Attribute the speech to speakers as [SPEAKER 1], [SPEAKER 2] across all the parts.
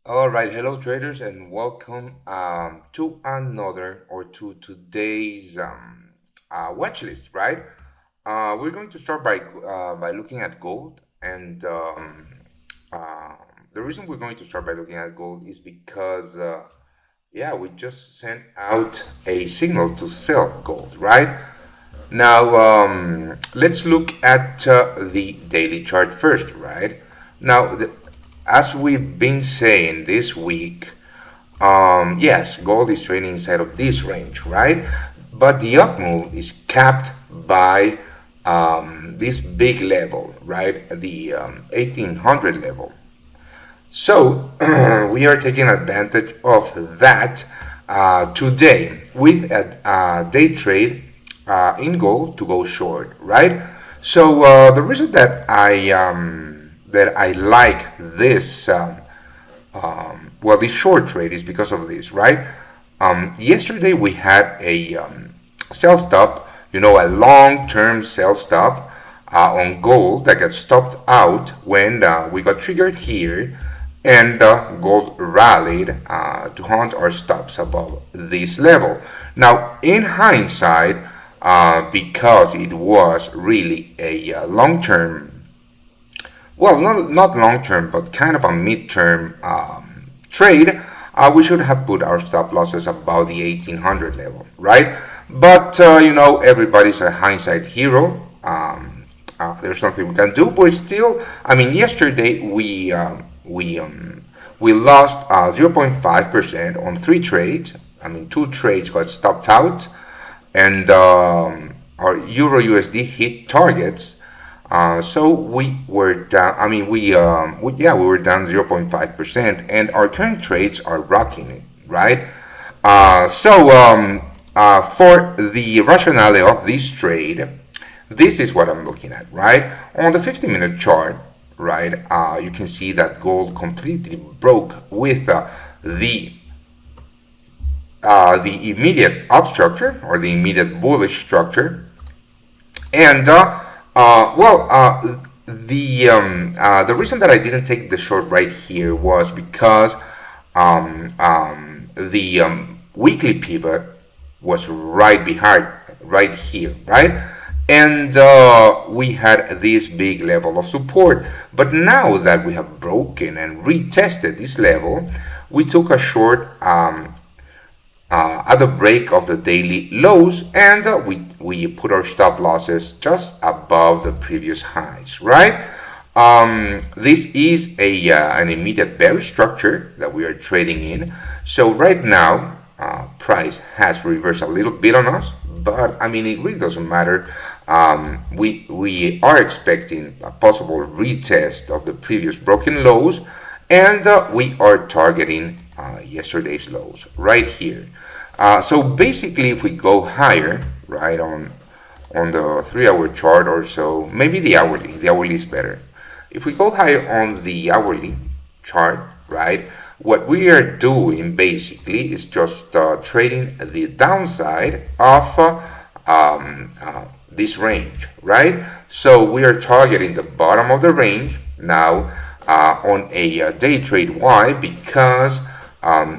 [SPEAKER 1] All right, hello traders, and welcome to another or to today's watch list. Right, we're going to start by looking at gold, and uh, the reason we're going to start by looking at gold is because yeah, we just sent out a signal to sell gold. Right now, let's look at the daily chart first. Right now, as we've been saying this week. Yes, gold is trading inside of this range, right? But the up move is capped by this big level, right? The 1800 level. So we are taking advantage of that today with a day trade in gold to go short, right? So the reason that I like this well, this short trade is because of this, right? Yesterday we had a sell stop, a long-term sell stop on gold that got stopped out when we got triggered here, and gold rallied to hunt our stops above this level. Now, in hindsight, because it was really a long-term, well, not long term, but kind of a mid-term trade, we should have put our stop losses above the 1800 level, right? But everybody's a hindsight hero. There's nothing we can do, but still, I mean, yesterday we lost 0.5% on three trades. I mean, two trades got stopped out, and our Euro USD hit targets. So we were down. I mean, we were down 0.5%, and our current trades are rocking it, right? For the rationale of this trade, this is what I'm looking at, right? On the 50-minute chart, right, you can see that gold completely broke with the immediate up structure or the immediate bullish structure, and the reason that I didn't take the short right here was because the weekly pivot was right here, right? And we had this big level of support. But now that we have broken and retested this level, we took a short at the break of the daily lows, and we put our stop losses just above the previous highs, right? This is an immediate bearish structure that we are trading in. So right now, price has reversed a little bit on us, but I mean, it really doesn't matter. We are expecting a possible retest of the previous broken lows, and we are targeting yesterday's lows right here. So basically, if we go higher, right, on the 3-hour chart or so, maybe the hourly is better. If we go higher on the hourly chart, right, what we are doing basically is just trading the downside of this range, right? So we are targeting the bottom of the range now on a day trade. Why? Because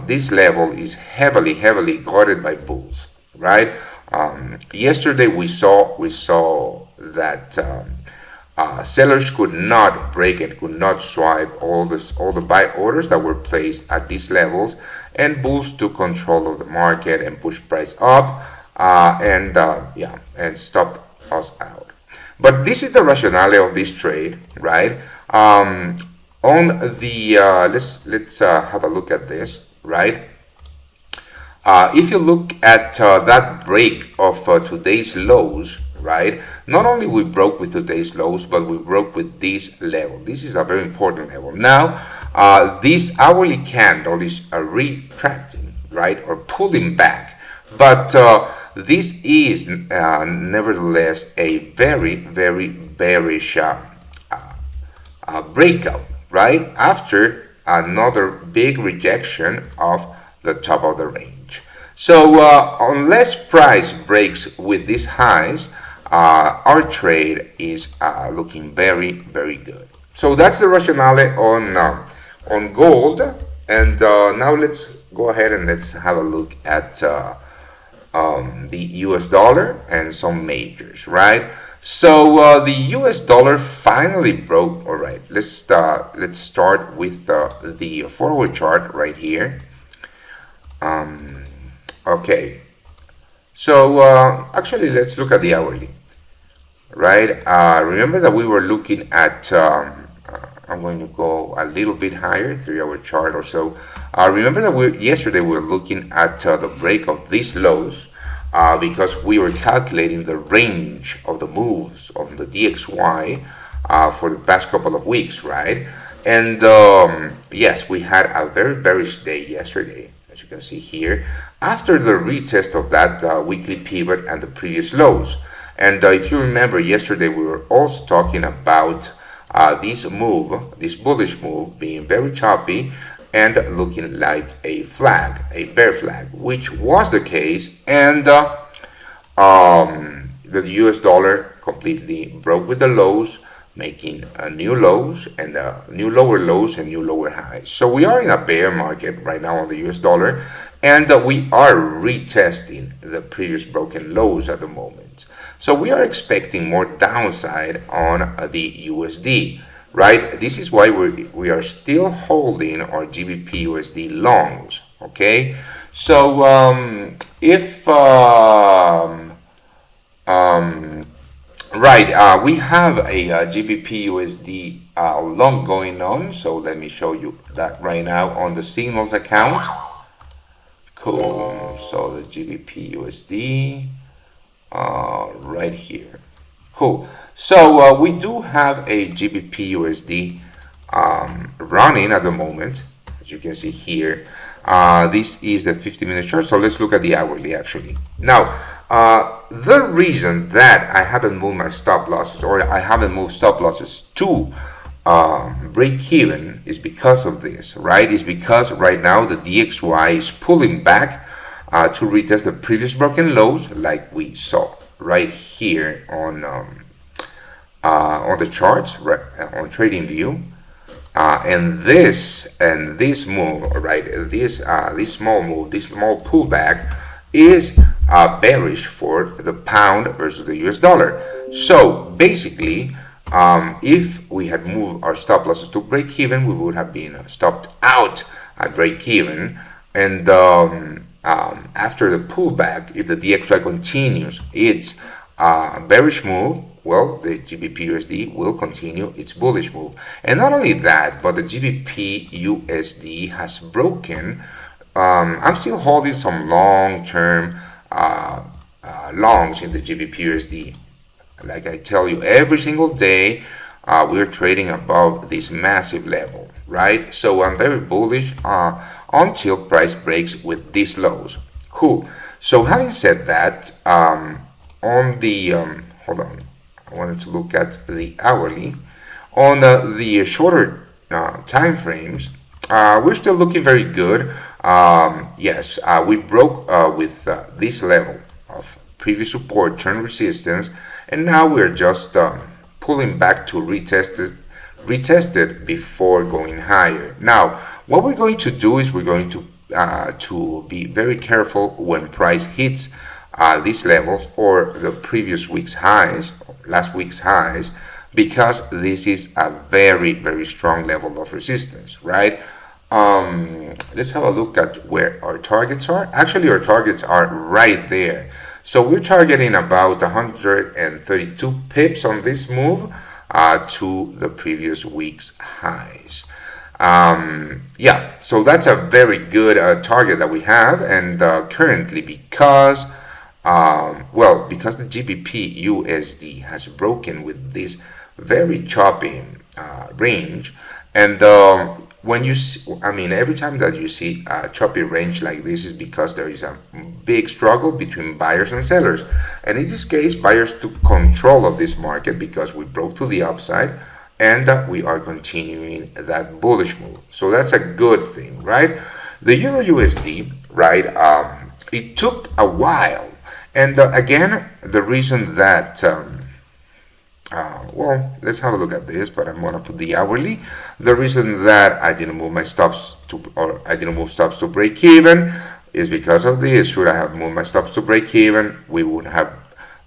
[SPEAKER 1] this level is heavily guarded by bulls, right? Yesterday we saw that sellers could not break and could not swipe all the buy orders that were placed at these levels, and bulls took control of the market and pushed price up, and stop us out. But this is the rationale of this trade, right? On the let's have a look at this, right? If you look at that break of today's lows, right? Not only we broke with today's lows, but we broke with this level. This is a very important level. Now, this hourly candle is retracting, right, or pulling back, but this is nevertheless a very bearish breakout, right, after another big rejection of the top of the range. So unless price breaks with these highs, our trade is looking very good. So that's the rationale on gold. And now let's go ahead and let's have a look at the US dollar and some majors, right? So the US dollar finally broke. All right, let's start with the forward chart right here. Um, okay, so actually let's look at the hourly, right? Remember that we were looking at. I'm going to go a little bit higher, 3 hour chart or so. Remember that yesterday we were looking at the break of these lows because we were calculating the range of the moves of the DXY for the past couple of weeks, right? And yes, we had a very bearish day yesterday, as you can see here, after the retest of that weekly pivot and the previous lows. And if you remember, yesterday we were also talking about this bullish move, being very choppy and looking like a flag, a bear flag, which was the case. And the US dollar completely broke with the lows, making new lows and new lower lows and new lower highs. So we are in a bear market right now on the US dollar, and we are retesting the previous broken lows at the moment. So we are expecting more downside on the USD, right? This is why we are still holding our GBP USD longs, okay? So if we have a GBP USD long going on, so let me show you that right now on the signals account. Cool. So the GBP USD right here. Cool. So we do have a GBP USD running at the moment, as you can see here. This is the 50-minute chart. So let's look at the hourly actually. Now, the reason that I haven't moved my stop losses, or I haven't moved stop losses to break even, is because of this, right? Is because right now the DXY is pulling back to retest the previous broken lows, like we saw right here on the charts, right, on Trading View. And this move, right? This small move, this small pullback is bearish for the pound versus the US dollar. So basically, if we had moved our stop losses to break even, we would have been stopped out at break even. And after the pullback, if the DXY continues its bearish move, well, the GBP USD will continue its bullish move. And not only that, but the GBP USD has broken. I'm still holding some long-term longs in the GBP USD. Like I tell you, every single day we're trading above this massive level, right? So I'm very bullish until price breaks with these lows. Cool. So having said that, on the hold on, I wanted to look at the hourly. On the shorter time frames, we're still looking very good. Yes, we broke with this level of previous support, turn resistance, and now we're just pulling back to retest it before going higher. Now, what we're going to do is we're going to be very careful when price hits these levels or the previous week's highs, last week's highs, because this is a very, very strong level of resistance, right? Let's have a look at where our targets are. Actually, our targets are right there. So we're targeting about 132 pips on this move to the previous week's highs. Yeah, so that's a very good target that we have, and currently because because the GBP USD has broken with this very choppy range, and when you see, I mean, every time that you see a choppy range like this is because there is a big struggle between buyers and sellers, and in this case buyers took control of this market because we broke to the upside, and we are continuing that bullish move. So that's a good thing, right? The Euro USD, right, it took a while, and again, the reason that well, let's have a look at this, but I'm gonna put the hourly. The reason that I didn't move my stops to, or I didn't move stops to break even is because of this. Should I have moved my stops to break even, we would have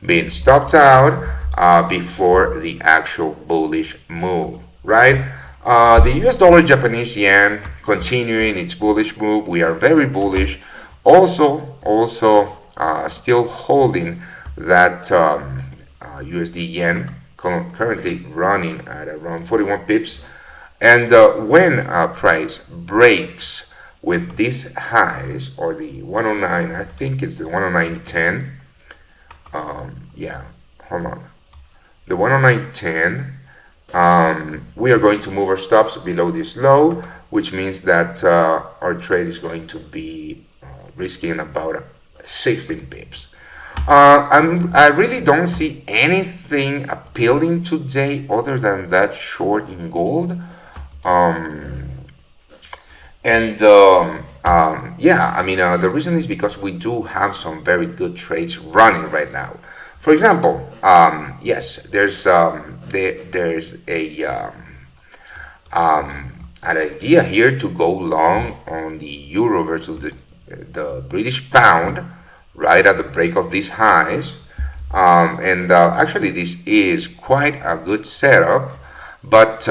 [SPEAKER 1] been stopped out before the actual bullish move, right? The US dollar Japanese yen continuing its bullish move. We are very bullish. Also, still holding that USD yen currently running at around 41 pips. And when price breaks with these highs, or the 109, I think it's the 109.10. Yeah, hold on. The 109.10. We are going to move our stops below this low, which means that our trade is going to be risking about 16 pips. I really don't see anything appealing today other than that short in gold. Um, yeah, I mean, the reason is because we do have some very good trades running right now. For example, yes, there's an idea here to go long on the euro versus the British pound right at the break of these highs. And actually, this is quite a good setup. But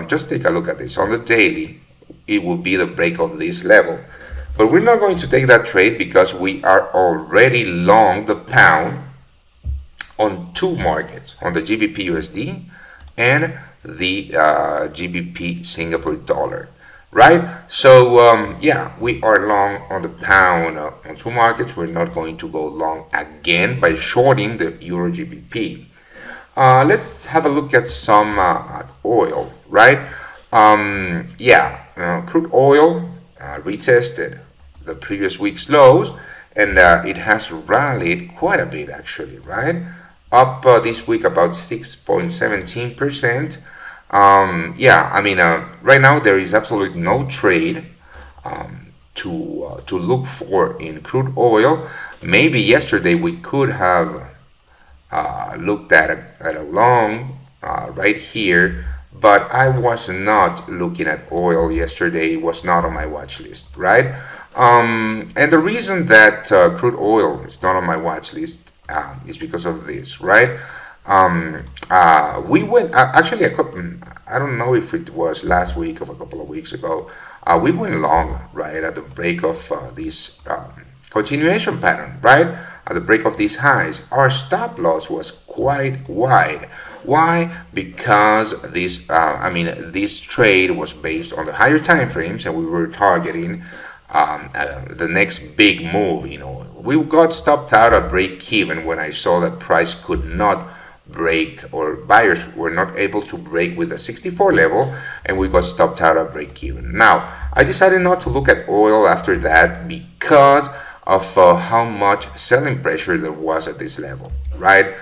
[SPEAKER 1] just take a look at this. On the daily, it will be the break of this level. But we're not going to take that trade because we are already long the pound on two markets, on the GBP USD and the GBP Singapore dollar, right? So yeah, we are long on the pound on two markets. We're not going to go long again by shorting the Euro GBP. Let's have a look at some oil, right? Yeah, crude oil retested the previous week's lows, and it has rallied quite a bit actually, right? Up this week about 6.17%. Yeah, I mean, right now there is absolutely no trade to look for in crude oil. Maybe yesterday we could have looked at a long right here, but I was not looking at oil yesterday. It was not on my watch list, right? And the reason that crude oil is not on my watch list is because of this, right? We went actually I don't know if it was last week or a couple of weeks ago. We went long, right, at the break of this continuation pattern, right? At the break of these highs, our stop loss was quite wide. Why? Because this trade was based on the higher time frames, and we were targeting the next big move in oil. We got stopped out at break even when I saw that price could not break, or buyers were not able to break with the 64 level, and we got stopped out at break even. Now, I decided not to look at oil after that because of how much selling pressure there was at this level, right?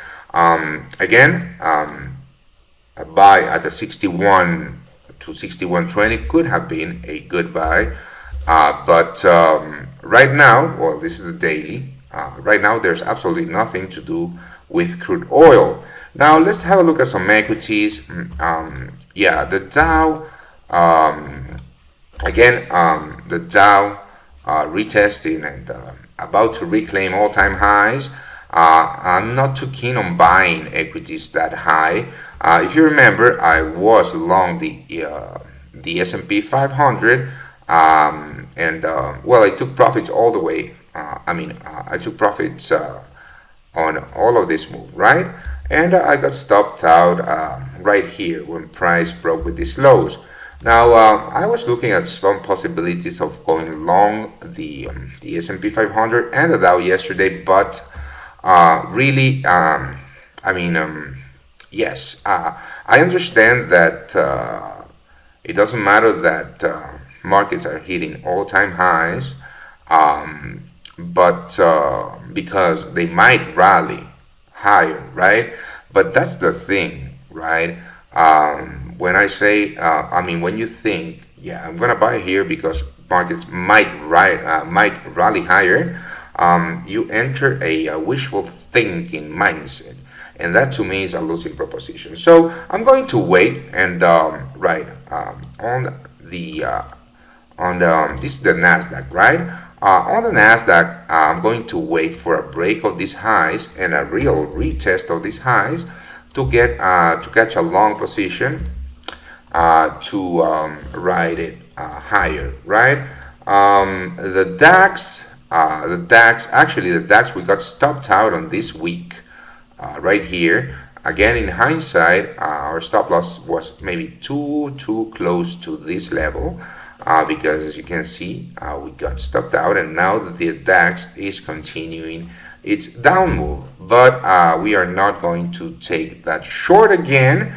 [SPEAKER 1] Again, a buy at the 61 to 61.20 could have been a good buy, but right now, well, this is the daily. Right now, there's absolutely nothing to do with crude oil. Now, let's have a look at some equities. Yeah, the Dow, again, the Dow retesting and about to reclaim all-time highs. I'm not too keen on buying equities that high. If you remember, I was long the S&P 500, and well, I took profits all the way. I took profits on all of this move, right? And I got stopped out right here when price broke with these lows. Now, I was looking at some possibilities of going long the S&P 500 and the Dow yesterday, but really, yes, I understand that it doesn't matter that markets are hitting all-time highs, but because they might rally higher, right? But that's the thing, right? When I say, when you think, yeah, I'm gonna buy here because markets might rally higher, you enter a wishful thinking mindset. and that to me is a losing proposition. So I'm going to wait and on the this is the Nasdaq, right? On the Nasdaq, I'm going to wait for a break of these highs and a real retest of these highs to get to catch a long position to ride it higher, right? The DAX, we got stopped out on this week, right here. Again, in hindsight, our stop loss was maybe too close to this level, because as you can see, we got stopped out, and now the DAX is continuing its down move. But we are not going to take that short again,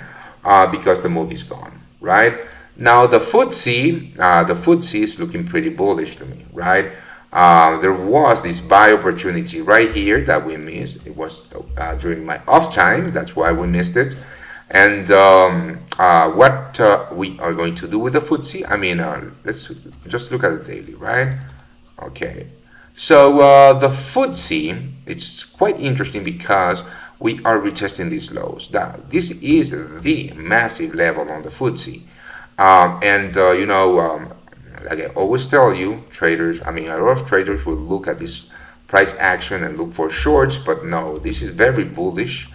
[SPEAKER 1] because the move is gone, right? Now the FTSE is looking pretty bullish to me, right? There was this buy opportunity right here that we missed. It was during my off time. That's why we missed it. And what we are going to do with the FTSE? I mean, let's just look at the daily, right? Okay. So the FTSE, it's quite interesting because we are retesting these lows. This is the massive level on the FTSE. Like I always tell you, traders, I mean, a lot of traders will look at this price action and look for shorts, but no, this is very bullish.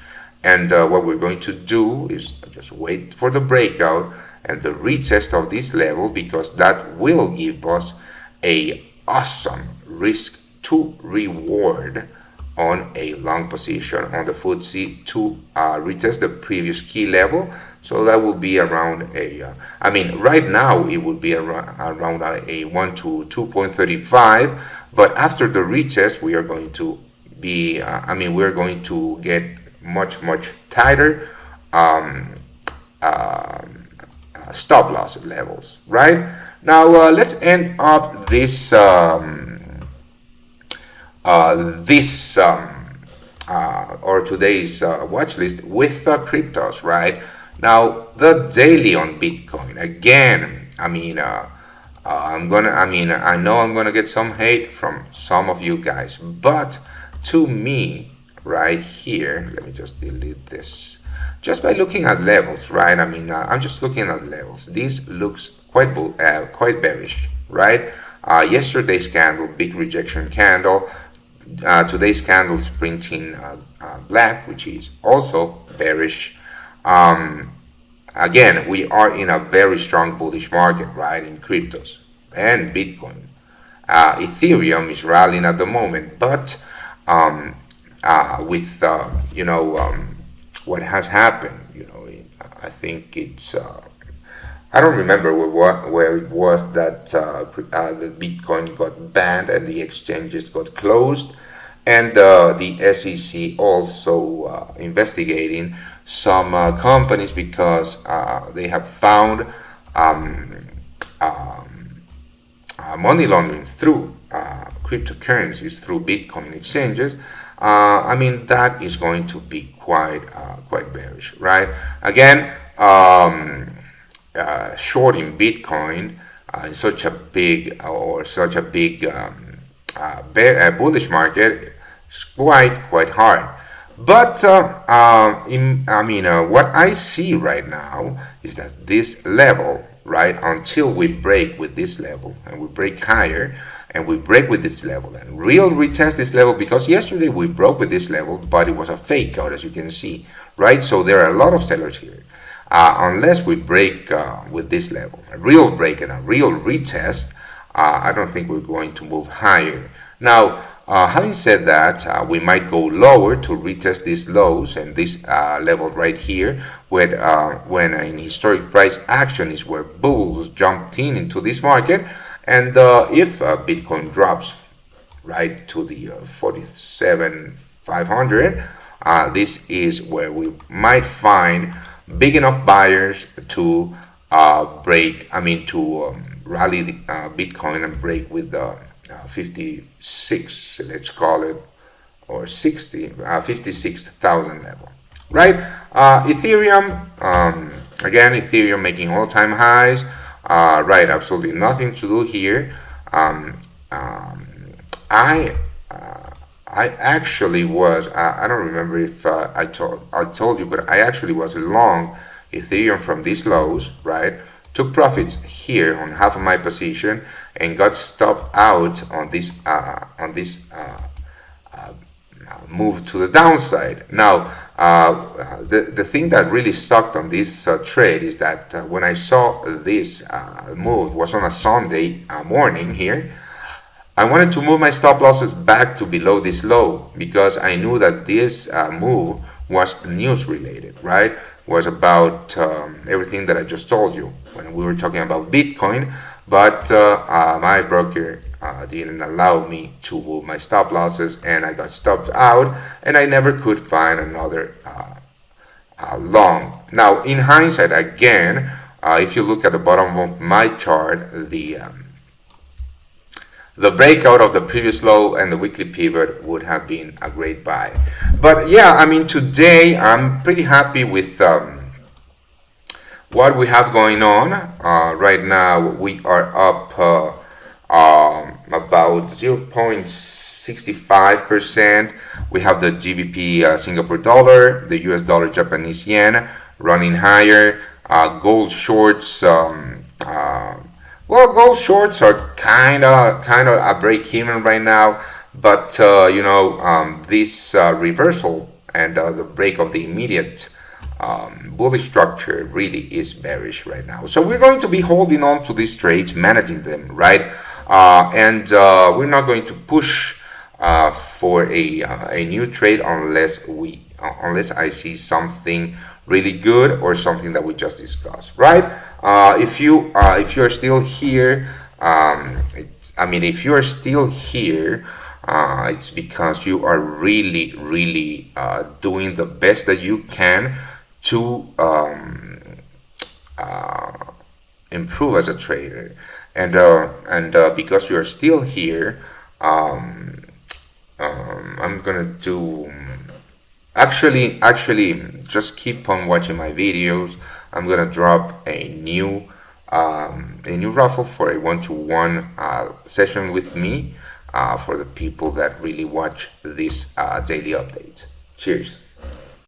[SPEAKER 1] And what we're going to do is just wait for the breakout and the retest of this level, because that will give us a awesome risk to reward on a long position on the FTSE to retest the previous key level. So that will be around right now it would be around a 1 to 2.35, but after the retest we are going to be, we're going to get much tighter stop loss levels, right? Now let's end up this or today's watch list with cryptos, right? Now the daily on Bitcoin again. I know I'm gonna get some hate from some of you guys, but to me, right here, let me just delete this. Just by looking at levels, right? I'm just looking at levels. This looks quite bearish, right? Yesterday's candle, big rejection candle. Today's candle is printing black, which is also bearish. Again, we are in a very strong bullish market, right, in cryptos and Bitcoin. Ethereum is rallying at the moment, but with what has happened, I think it's I don't remember where it was that the Bitcoin got banned and the exchanges got closed, and the SEC also investigating some companies because they have found money laundering through cryptocurrencies, through Bitcoin exchanges. That is going to be quite bearish, right? Again, shorting Bitcoin in such a big bullish market is quite hard. But what I see right now is that this level, right, until we break with this level and we break higher and we break with this level and real retest this level, because yesterday we broke with this level, but it was a fake out, as you can see, right? So there are a lot of sellers here. Unless we break with this level, a real break and a real retest, I don't think we're going to move higher. Now, having said that, we might go lower to retest these lows and this level right here, when an historic price action is where bulls jumped into this market. And if Bitcoin drops right to the 47,500, this is where we might find big enough buyers to rally the Bitcoin and break with the 56, let's call it, or 56,000 level, right? Ethereum, again, Ethereum making all-time highs, right? Absolutely I actually was. I don't remember if I told you, but I actually was long Ethereum from these lows, right? Took profits here on half of my position and got stopped out move to the downside. Now, the thing that really sucked on this trade is that when I saw this move was on a Sunday morning here. I wanted to move my stop losses back to below this low because I knew that this move was news related, right? Was about everything that I just told you when we were talking about Bitcoin, but my broker didn't allow me to move my stop losses and I got stopped out and I never could find another long. Now, in hindsight, again, if you look at the bottom of my chart, the breakout of the previous low and the weekly pivot would have been a great buy. But yeah, I mean, today I'm pretty happy with what we have going on. Right now, we are up about 0.65%. We have the GBP Singapore dollar, the US dollar Japanese yen running higher, gold shorts. Well, gold shorts are kind of a break even right now, but this reversal and the break of the immediate bullish structure really is bearish right now. So we're going to be holding on to these trades, managing them, right? And we're not going to push for a new trade unless I see something really good or something that we just discussed, right? If you're still here, if you are still here, it's because you are really doing the best that you can to improve as a trader, and because you are still here, I'm gonna do. Actually, just keep on watching my videos. I'm gonna drop a new raffle for a one-to-one session with me for the people that really watch these daily updates. Cheers.